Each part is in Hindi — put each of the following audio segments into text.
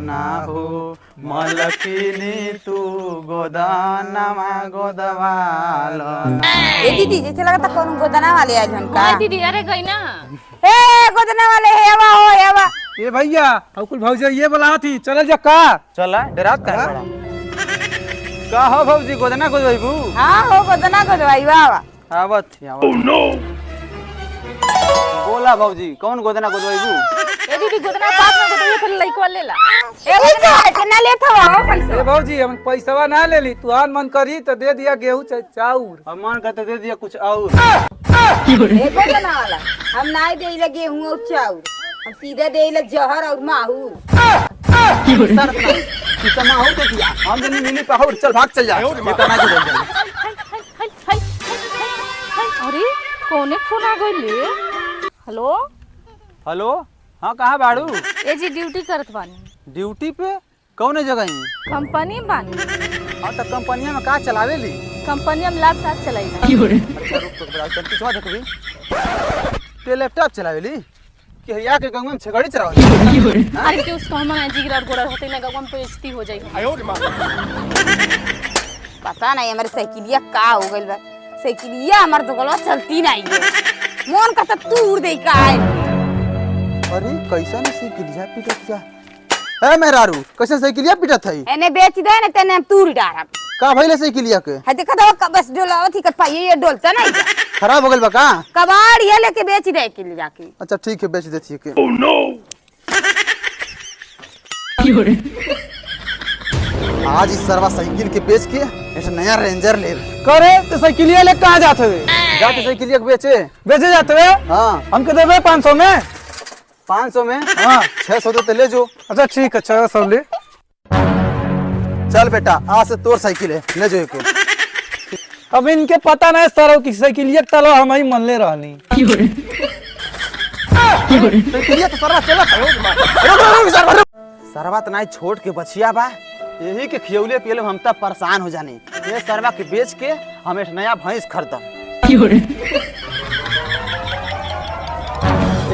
ना हो मलकिनी तू गोदानमा गोदवाल ए दीदी जैसे लगता कौन गोदना वाले आज हम का दीदी अरे गई ना ए गोदना वाले हेवा हो हेवा ए भैया अकुल भौजी ये बोला थी चल जा का चला डरात का का हो भौजी गोदना गोदवाइबू हां हो गोदना गोदवाई बाबा आवत थी आवत ओह नो बोला भौजी कौन गोदना गोदवाइबू ए दीदी गोदना पास में गोदना फिर लइको लेला ए गोदना कितना लेत हो पैसा ए भौजी हम पैसावा ना ले ली तू मन करी तो दे दिया गेहूं चाउर अब मन करते दे दिया कुछ और ए गोदना वाला हम नहीं देइले गेहूं और चाउर हम सीधे देइले जहर और माहू शर्त नहीं कितना हो दे दिया हम जने मिली पहुर चल भाग चल जा कितना की बोल जाए अरे कौने फोन आ गइले हेलो हेलो हां कहां बाड़ू ए जी ड्यूटी करत बानी ड्यूटी पे कौन जगह ही कंपनी बानी हां तो कंपनिया में का चलावेली कंपनी हम लैपटॉप चलाइला अच्छा रुक तो बड़ा चल किछवा देखबी ते लैपटॉप चलावेली कि या के गंगम छगड़ी चलावेली अरे के उसको हम जिगरा गोड़ा होते ना गम पे बेइज्जती हो जाई पता नहीं हमारी साइकिलिया का हो गइल बा साइकिलिया हमार तो गलवा चलती नहीं है मन का तो तूर दे का है अरे कैसा न साइकिलिया पिटत जा ए मेहरारू कैसे साइकिलिया पिटत है एने बेच दे ने तेने हम तूर डारब का भइले साइकिलिया के है देखा तो बस डोलावत ही कर पाई ये डोलता नहीं खराब हो गइल बा का कबाड़ ये लेके बेच दे के ले जाके अच्छा ठीक है बेच देती है के ओह नो आज इस सरवा साइकिल के बेच के एक नया रेंजर ले करे तो साइकिलिया ले कहां जाते वे जाते साइकिलिया के बेचे जाते वे हां हमके देबे 500 में 500 में हां 600 तो ले जो अच्छा ठीक है 600 ले चल बेटा आज से तोर साइकिल है ले जो एको अब इनके पता नहीं सर की साइकिलिया तलो हम ही मन ले रहनी साइकिलिया तो सरवा चला सरवा तो नहीं छोड़ के बचिया बा यही के खियौले पियले हम तब परेशान हो जाने ये सरवा के बेच के हम एक नया भैंस खरीदम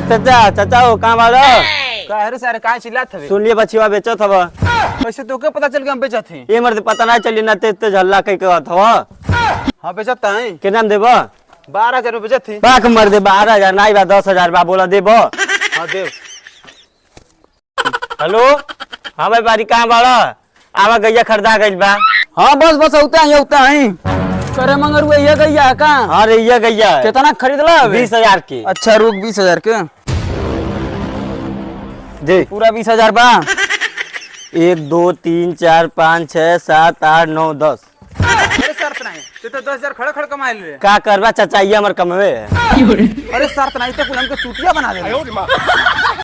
चाचा चाचा हो कहां बाड़ो का रे सारे काहे चिल्लात हवे सुन लिए बचिवा बेचत हवा कैसे तोके पता चल के हम बेचत हई ये मर्द पता ना चली ना ते झल्ला कह के कहत हवा हां बेचत हई के नाम देबो 12000 रुपए बेचत हई बाक मर दे 12000 नहीं बा 10000 बा बोला देबो हां देव हेलो हां भाई बारी कहां बाड़ो आवा गैया खरीदा गइल बा हां बस होता है करे मंगरू ये गैया का हां रे ये गैया कितना खरीदला 20000 की अच्छा रुक 20000 के दे पूरा 20000 बा 1 2 3 4 5 6 7 8 9 10 अरे शर्त नहीं ते तो 10000 खड़ कमाइल रे का करबा चाचा ये हमर कमवे अरे शर्त नहीं तो कुल हमके चूतिया बना दे